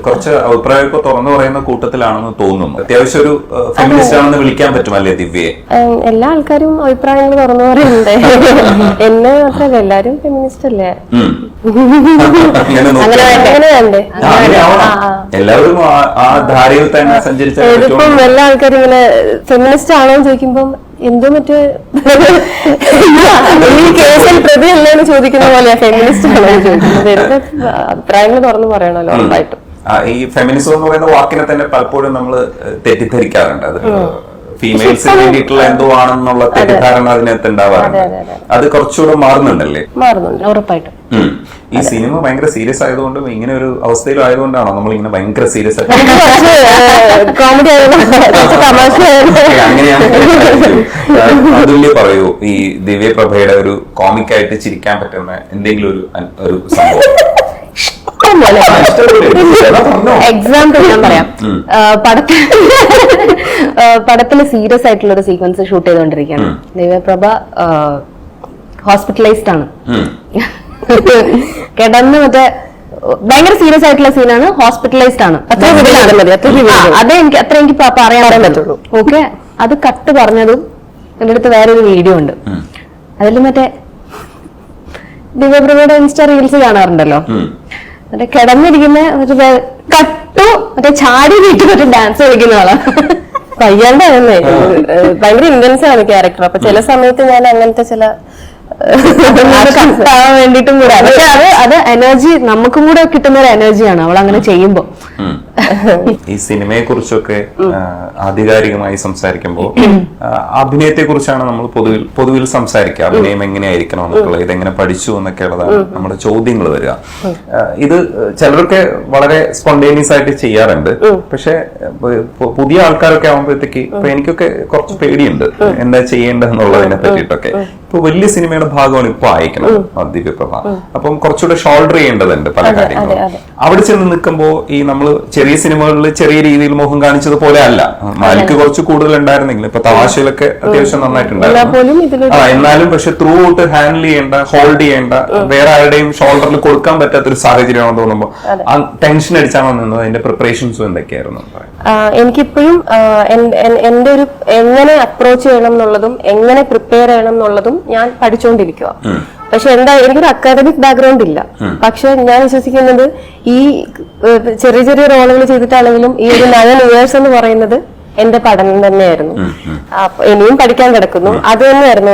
കുറച്ച് അഭിപ്രായമൊക്കെ തുറന്നു പറയുന്ന കൂട്ടത്തിലാണെന്ന് തോന്നുന്നു. അത്യാവശ്യം ഒരു ഫെമിനിസ്റ്റ് ആണെന്ന് വിളിക്കാൻ പറ്റുമല്ലേ ദിവ്യയെ? എല്ലാ ആൾക്കാരും അഭിപ്രായങ്ങൾ തുറന്നു പറയുന്നുണ്ട്. എന്നെ മാത്രമല്ല, എല്ലാരും ഫെമിനിസ്റ്റ് അല്ലേ? എല്ലാവരും ആ ധാരയിൽ തന്നെ സഞ്ചരിച്ച ഇതിപ്പം എല്ലാ ആൾക്കാരും ഇങ്ങനെ ഫെമിനിസ്റ്റ് ആണോ എന്ന് ചോദിക്കുമ്പം എന്തോ മറ്റേ ഈ കേസിൽ പ്രതി അല്ലേന്ന് ചോദിക്കുന്ന പോലെയാ ഫെമിനിസ്റ്റ് ആണോ എന്ന് ചോദിക്കുന്നത്. എന്റെ അഭിപ്രായങ്ങൾ തുറന്നു പറയണല്ലോ ഉറപ്പായിട്ടും. ഈ ഫെമിനിസം എന്ന് പറയുന്ന വാക്കിനെ തന്നെ പലപ്പോഴും നമ്മൾ തെറ്റിദ്ധരിക്കാറുണ്ട്. അത് ഫീമെയിൽസിന് വേണ്ടിയിട്ടുള്ള എന്തോ ആണെന്നുള്ള തെറ്റിദ്ധാരണ അതിനകത്ത് ഉണ്ടാവാറുണ്ട്. അത് കുറച്ചുകൂടെ മാറുന്നുണ്ടല്ലേ? മാറുന്നുണ്ട് ഉറപ്പായിട്ടും. ഈ സിനിമ ഭയങ്കര സീരിയസ് ആയതുകൊണ്ടും ഇങ്ങനെ ഒരു അവസ്ഥയിലും ആയതുകൊണ്ടാണോ നമ്മൾ ഇങ്ങനെ ഭയങ്കര സീരിയസ് ആയിട്ട് കോമഡി അങ്ങനെയാണ്? അതുല്യ പറയൂ, ഈ ദിവ്യപ്രഭയുടെ ഒരു കോമിക് ആയിട്ട് ചിരിക്കാൻ പറ്റുന്ന എന്തെങ്കിലും ഒരു സംഭവം. എക്സാമ്പിൾ ഞാൻ പറയാം. പടത്തില് സീരിയസ് ആയിട്ടുള്ള ഒരു സീക്വൻസ് ഷൂട്ട് ചെയ്തുകൊണ്ടിരിക്കുകയാണ്. ദിവ്യപ്രഭ ഹോസ്പിറ്റലൈസ്ഡ് ആണ്. കിടന്ന് മറ്റേ ഭയങ്കര സീരിയസ് ആയിട്ടുള്ള സീനാണ്. ഹോസ്പിറ്റലൈസ്ഡ് ആണ്. അത്ര എനിക്ക് പറയാൻ പറ്റുള്ളൂ. ഓക്കെ, അത് കട്ട് പറഞ്ഞതും എന്റെ അടുത്ത് വേറൊരു വീഡിയോ ഉണ്ട്. അതിൽ മറ്റേ ദിവ്യപ്രഭയുടെ ഇൻസ്റ്റാ റീൽസ് കാണാറുണ്ടല്ലോ, മറ്റേ കിടന്നിരിക്കുന്ന കട്ടു മറ്റേ ചാടി വീട്ടിൽ മറ്റേ ഡാൻസ് കളിക്കുന്ന ആളാണ്. വയ്യാണ്ടായിരുന്നേ, ഭയങ്കര ഇന്റൻസ് ആണ് ക്യാരക്ടർ. അപ്പൊ ചില സമയത്ത് ഞാൻ അങ്ങനത്തെ ചില കട്ടാവാൻ വേണ്ടിട്ടും കൂടെ, പക്ഷെ അത് എനർജി നമുക്കും കൂടെ കിട്ടുന്ന ഒരു എനർജിയാണ് അവൾ അങ്ങനെ ചെയ്യുമ്പോ. ഈ സിനിമയെ കുറിച്ചൊക്കെ ആധികാരികമായി സംസാരിക്കുമ്പോൾ അഭിനയത്തെ കുറിച്ചാണ് നമ്മൾ പൊതുവിൽ സംസാരിക്കുക. അഭിനയം എങ്ങനെയായിരിക്കണം എന്നുള്ളത്, ഇതെങ്ങനെ പഠിച്ചു എന്നൊക്കെയുള്ളതാണ് നമ്മുടെ ചോദ്യങ്ങൾ വരിക. ഇത് ചിലരൊക്കെ വളരെ സ്പോണ്ടേനിയസ് ആയിട്ട് ചെയ്യാറുണ്ട്. പക്ഷെ പുതിയ ആൾക്കാരൊക്കെ ആകുമ്പോഴത്തേക്ക് ഇപ്പൊ എനിക്കൊക്കെ കുറച്ച് പേടിയുണ്ട് എന്താ ചെയ്യേണ്ടതെന്നുള്ളതിനെ പറ്റിയിട്ടൊക്കെ. ഇപ്പൊ വലിയ സിനിമയുടെ ഭാഗമാണ് ഇപ്പൊ അയക്കണം ദിവ്യപ്രഭ. അപ്പം കുറച്ചുകൂടെ ഷോൾഡർ ചെയ്യേണ്ടതുണ്ട് പല കാര്യങ്ങളും. അവിടെ ചെന്ന് നിൽക്കുമ്പോ ഈ നമ്മള് ചെറിയ സിനിമകളിൽ ചെറിയ രീതിയിൽ മുഖം കാണിച്ചത് പോലെ അല്ല. മാലിക്ക് കുറച്ച് കൂടുതൽ ഉണ്ടായിരുന്നെങ്കിലും ഇപ്പൊ തമാശയിലൊക്കെ അത്യാവശ്യം നന്നായിട്ടുണ്ടായിരുന്നു. എന്നാലും പക്ഷെ ത്രൂ ഔട്ട് ഹാൻഡിൽ ചെയ്യേണ്ട, ഹോൾഡ് ചെയ്യേണ്ട, വേറെ ആരുടെയും ഷോൾഡറിൽ കൊടുക്കാൻ പറ്റാത്തൊരു സാഹചര്യമാണെന്ന് തോന്നുമ്പോ ടെൻഷൻ അടിച്ചാണോ നിന്നത്? അതിന്റെ പ്രിപ്പറേഷൻസും എന്തൊക്കെയായിരുന്നു? എനിക്കിപ്പോഴും എന്റെ ഒരു എങ്ങനെ അപ്രോച്ച് ചെയ്യണം എന്നുള്ളതും എങ്ങനെ പ്രിപ്പയർ ചെയ്യണം എന്നുള്ളതും ഞാൻ പഠിച്ചുകൊണ്ടിരിക്കുക. പക്ഷെ എന്താ, എനിക്കൊരു അക്കാദമിക് ബാക്ക്ഗ്രൗണ്ട് ഇല്ല. പക്ഷെ ഞാൻ വിശ്വസിക്കുന്നത് ഈ ചെറിയ ചെറിയ റോളുകൾ ചെയ്തിട്ടാണെങ്കിലും ഈ ഒരു 9 years എന്ന് പറയുന്നത് എന്റെ പഠനം തന്നെയായിരുന്നു. ഇനിയും പഠിക്കാൻ കിടക്കുന്നു. അത് തന്നെയായിരുന്നു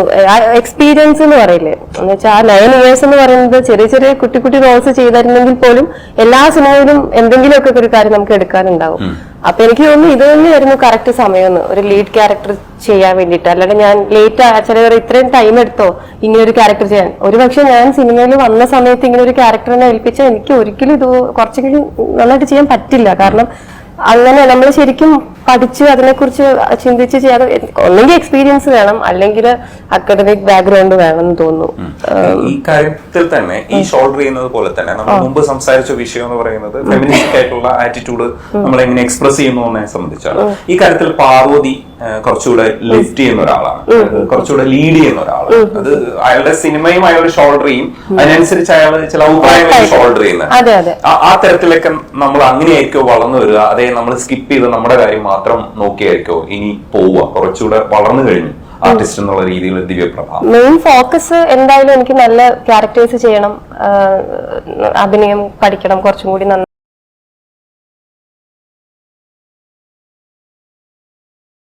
എക്സ്പീരിയൻസ് എന്ന് പറയില്ലേ. എന്ന് വെച്ചാൽ ആ 9 years എന്ന് പറയുന്നത് ചെറിയ ചെറിയ കുട്ടി കുട്ടി റോൾസ് ചെയ്തിരുന്നെങ്കിൽ പോലും എല്ലാ സിനിമയിലും എന്തെങ്കിലുമൊക്കെ ഒരു കാര്യം നമുക്ക് എടുക്കാനുണ്ടാവും. അപ്പൊ എനിക്ക് തോന്നുന്നു ഇത് തന്നെയായിരുന്നു കറക്റ്റ് സമയമെന്ന് ഒരു ലീഡ് ക്യാരക്ടർ ചെയ്യാൻ വേണ്ടിയിട്ട്. അല്ലാണ്ട് ഞാൻ ലേറ്റ് ചിലവർ ഇത്രയും ടൈം എടുത്തോ ഇങ്ങനെ ഒരു ക്യാരക്ടർ ചെയ്യാൻ. ഒരുപക്ഷെ ഞാൻ സിനിമയിൽ വന്ന സമയത്ത് ഇങ്ങനെ ഒരു ക്യാരക്ടറിനെ ഏൽപ്പിച്ചാൽ എനിക്ക് ഒരിക്കലും ഇത് കുറച്ചെങ്കിലും നന്നായിട്ട് ചെയ്യാൻ പറ്റില്ല. കാരണം അങ്ങനെ നമ്മൾ ശരിക്കും പഠിച്ച് അതിനെക്കുറിച്ച് ചിന്തിച്ച് ചെയ്യാതെ ഒന്നെങ്കിൽ എക്സ്പീരിയൻസ് വേണം, അല്ലെങ്കിൽ അക്കാഡമിക് ബാക്ക്ഗ്രൗണ്ട് വേണം എന്ന് തോന്നുന്നു. ഈ കാര്യത്തിൽ തന്നെ ഈ ഷോൾഡർ ചെയ്യുന്നത് പോലെ തന്നെ നമ്മൾ മുമ്പ് സംസാരിച്ച വിഷയം എന്ന് പറയുന്നത് ഫെമിനിസ്റ്റിക് ആയിട്ടുള്ള ആറ്റിറ്റ്യൂഡ് നമ്മൾ എങ്ങനെ എക്സ്പ്രസ് ചെയ്യുന്നു എന്നതിനെ സംബന്ധിച്ചാണ്. ഈ കാര്യത്തിൽ പാർവതി കുറച്ചുകൂടെ ലിഫ്റ്റ് ചെയ്യുന്ന ഒരാളാണ്, കുറച്ചുകൂടെ ലീഡ് ചെയ്യുന്ന ഒരാളാണ്. അത് അയാളുടെ സിനിമയും അയാളുടെ ഷോൾഡർ ചെയ്യും, അതിനനുസരിച്ച് അയാൾ ചില അഭിപ്രായങ്ങൾ ഷോൾഡർ ചെയ്യുന്നത്. ആ തരത്തിലൊക്കെ നമ്മൾ അങ്ങനെയായിരിക്കോ വളർന്നു വരിക? അതേ നമ്മൾ സ്കിപ്പ് ചെയ്ത് നമ്മുടെ കാര്യം മാത്രം നോക്കിയായിരിക്കോ ഇനി പോവുക? കുറച്ചുകൂടെ വളർന്നു കഴിഞ്ഞു ആർട്ടിസ്റ്റ് എന്നുള്ള രീതിയിൽ ദിവ്യപ്രഭ മെയിൻ ഫോക്കസ് എന്തായാലും എനിക്ക് നല്ല ക്യാരക്ടേഴ്സ് ചെയ്യണം, അഭിനയം പഠിക്കണം, കുറച്ചും കൂടി